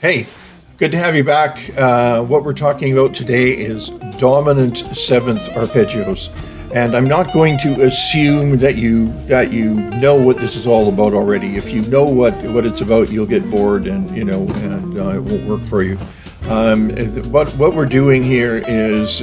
Hey, good to have you back. What we're talking about today is dominant seventh arpeggios. And I'm not going to assume that you know what this is all about already. If you know what it's about, you'll get bored and it won't work for you. What we're doing here is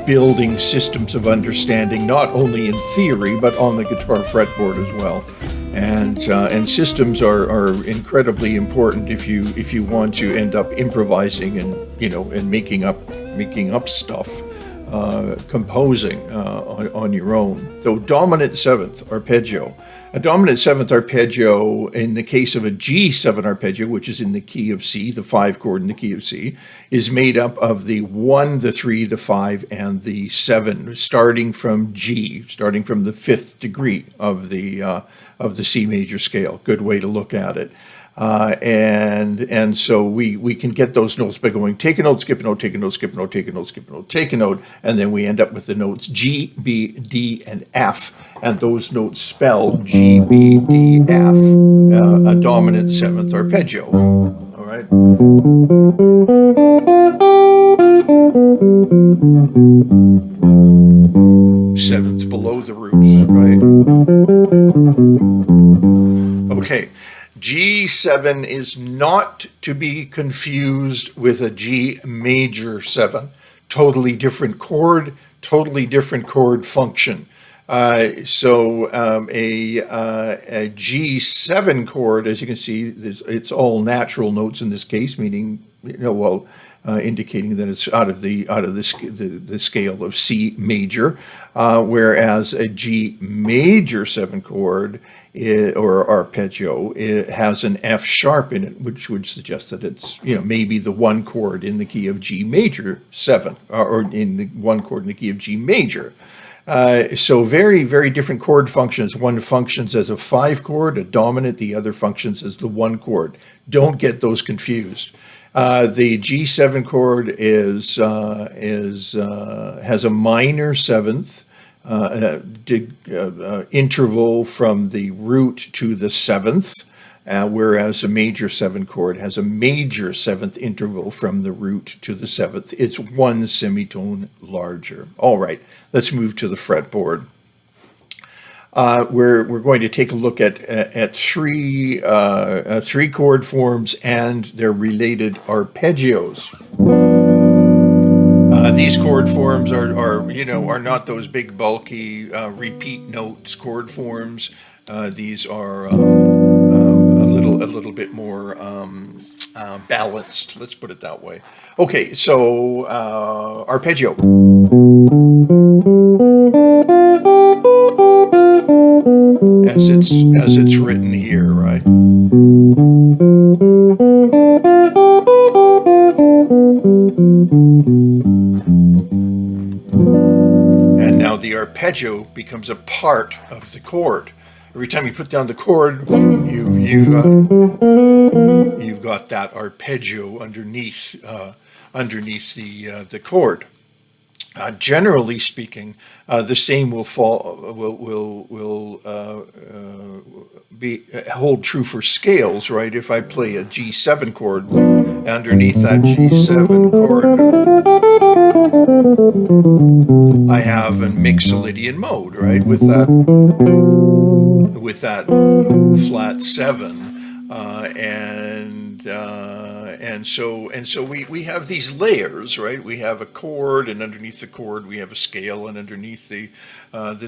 building systems of understanding, not only in theory but on the guitar fretboard as well. And systems are incredibly important if you want to end up improvising and making up stuff. Composing on your own. So dominant seventh arpeggio. A dominant seventh arpeggio, in the case of a G7 arpeggio, which is in the key of C, the 5 chord in the key of C, is made up of the 1, the 3, the 5, and the 7, starting from G, starting from the 5th degree of the C major scale. Good way to look at it. And so we can get those notes by going take a note, skip a note, take a note, skip a note, take a note, skip a note, take a note, and then we end up with the notes G, B, D, and F, and those notes spell G, B, D, F, a dominant seventh arpeggio. All right. Seventh below the roots, right? Okay. G7 is not to be confused with a G major 7. Totally different chord function. So a G7 chord, as you can see, it's all natural notes in this case, meaning, indicating that it's out of the scale of C major, whereas a G major 7 chord or arpeggio, it has an F sharp in it, which would suggest that it's maybe the 1 chord in the key of G major 7, or in the 1 chord in the key of G major. So very, very different chord functions. One functions as a 5 chord, a dominant. The other functions as the 1 chord. Don't get those confused. The G7 chord has a minor 7th interval from the root to the 7th, whereas a major 7 chord has a major 7th interval from the root to the 7th. It's 1 semitone larger. All right, let's move to the fretboard. We're going to take a look at three chord forms and their related arpeggios. These chord forms are not those big bulky repeat notes chord forms. These are a little bit more balanced. Let's put it that way. Okay, so arpeggio. As it's written here, right? And now the arpeggio becomes a part of the chord. Every time you put down the chord, you've got that arpeggio underneath the chord. Generally speaking, the same will hold true for scales, right? If I play a G7 chord, underneath that G7 chord, I have a mixolydian mode, right? With that flat 7, and so we have these layers, right? We have a chord, and underneath the chord we have a scale, and underneath the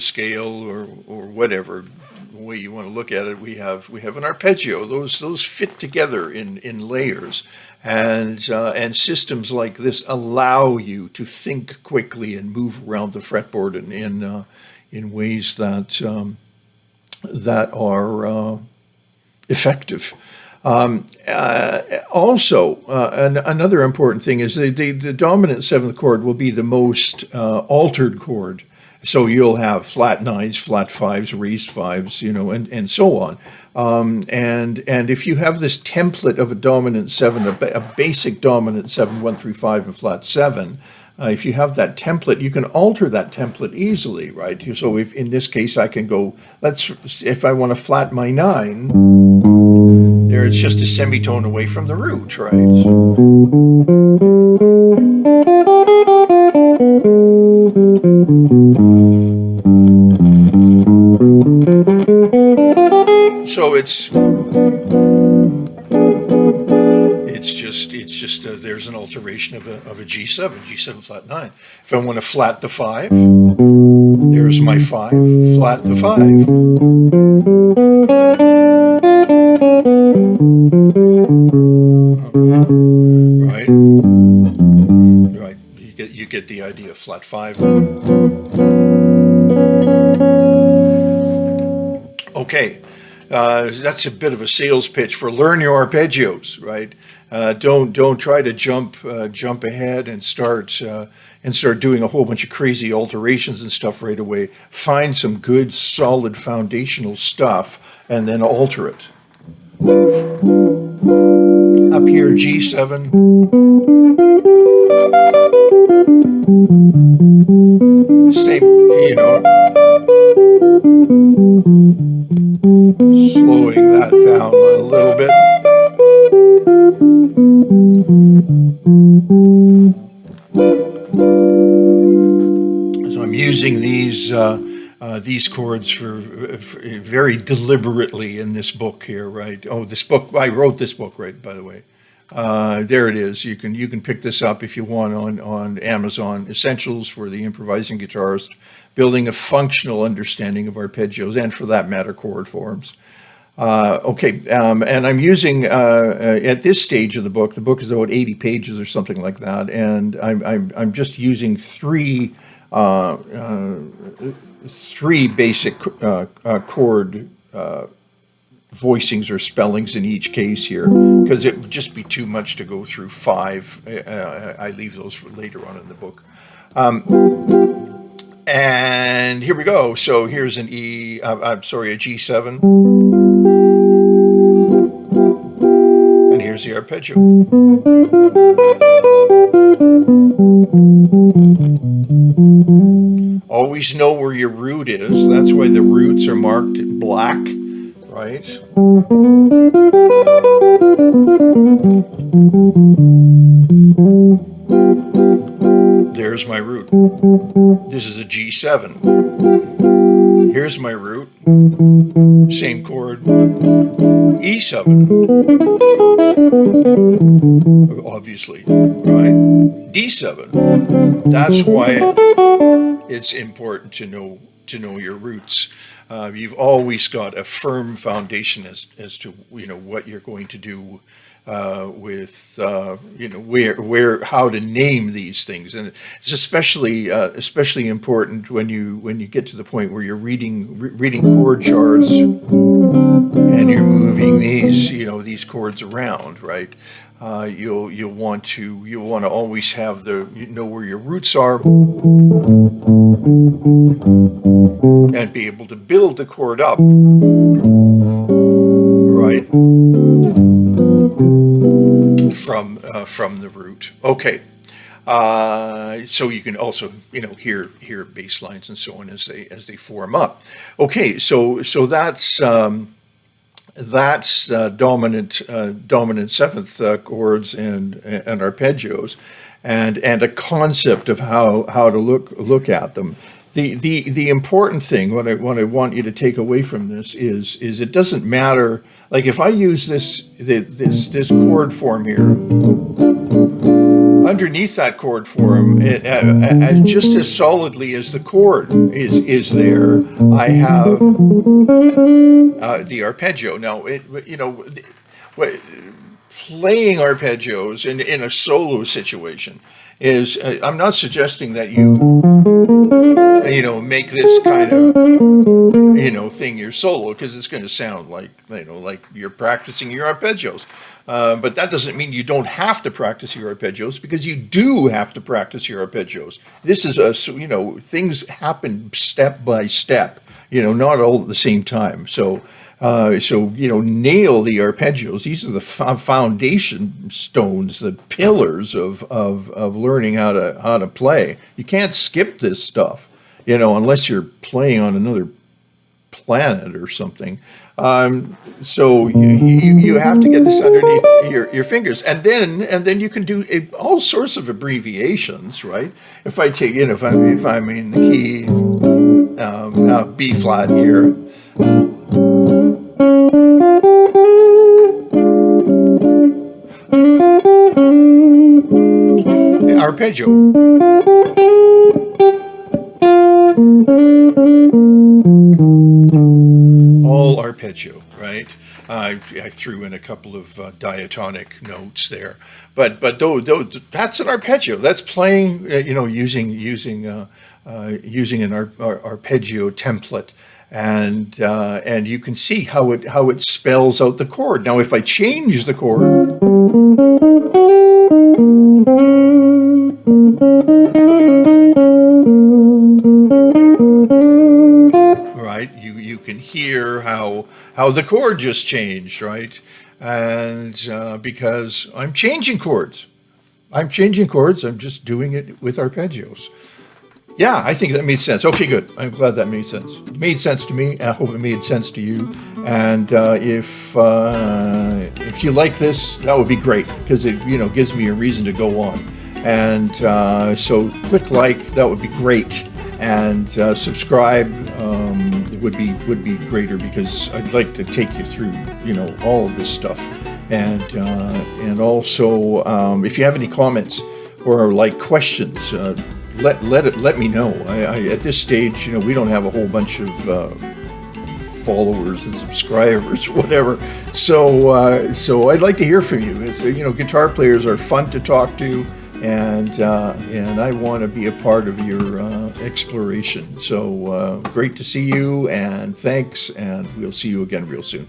scale, or whatever way you want to look at it, we have an arpeggio. Those fit together in layers, and systems like this allow you to think quickly and move around the fretboard in ways that are effective. Also, another important thing is the dominant 7th chord will be the most altered chord. So you'll have flat 9s, flat 5s, raised 5s, and so on. And if you have this template of a dominant 7, a basic dominant 7, 1 through 5, and flat 7, if you have that template, you can alter that template easily, right? So if in this case I can go, if I want to flat my 9, There, it's just a semitone away from the root, right? So it's just there's an alteration of a G7 flat 9. If I want to flat the 5, there's my 5, flat the 5. Right. You get the idea. Flat 5. Okay. That's a bit of a sales pitch for learn your arpeggios, right? Don't try to jump ahead and start doing a whole bunch of crazy alterations and stuff right away. Find some good, solid foundational stuff and then alter it. Up here, G7. Same, slowing that down a little bit. So I'm using these chords for very deliberately in this book here, right? Oh, this book, I wrote this book, right, by the way. There it is. You can pick this up if you want on Amazon. Essentials for the Improvising Guitarist, building a functional understanding of arpeggios and, for that matter, chord forms. And I'm using at this stage of the book is about 80 pages or something like that, and I'm just using three basic chord voicings or spellings in each case here, because it would just be too much to go through 5. I leave those for later on in the book. And here we go. So here's an a G7. And here's the arpeggio. Always know where your root is. That's why the roots are marked in black, right? There's my root. This is a G7. Here's my root. Same chord. E7. Obviously, right? D7. That's why it's important to know your roots. You've always got a firm foundation as to what you're going to do with how to name these things, and it's especially important when you get to the point where you're reading chord charts and you're moving these chords around, right? You'll want to always have know where your roots are and be able to build the chord up, right? From the root. Okay. So you can also hear bass lines and so on as they form up. Okay, so that's dominant seventh chords and arpeggios, and a concept of how to look at them. The important thing, what I want you to take away from this is it doesn't matter. Like if I use this chord form here, underneath that chord form, just as solidly as the chord is there, I have the arpeggio. Now, playing arpeggios in a solo situation is, I'm not suggesting that you make this kind of thing your solo, because it's going to sound like you're practicing your arpeggios. But that doesn't mean you don't have to practice your arpeggios, because you do have to practice your arpeggios. This is things happen step by step, not all at the same time. So nail the arpeggios. These are the foundation stones, the pillars of learning how to play. You can't skip this stuff, unless you're playing on another planet or something. So you have to get this underneath your fingers, and then you can do all sorts of abbreviations, right? If I take, if I'm in the key B flat here, arpeggio. All arpeggio, right? I threw in a couple of diatonic notes there, but that's an arpeggio. That's playing, using an arpeggio template, and you can see how it spells out the chord. Now, if I change the chord, right, you can hear how the chord just changed, right? And because I'm changing chords. I'm just doing it with arpeggios. Yeah, I think that made sense. Okay, good. I'm glad that made sense. It made sense to me. I hope it made sense to you. And if you like this, that would be great, because it gives me a reason to go on. And so click like. That would be great. And subscribe would be greater, because I'd like to take you through all of this stuff. And also if you have any comments or like questions, let me know. I at this stage, we don't have a whole bunch of followers and subscribers, whatever. So I'd like to hear from you. It's, guitar players are fun to talk to, and I want to be a part of your exploration. So great to see you, and thanks, and we'll see you again real soon.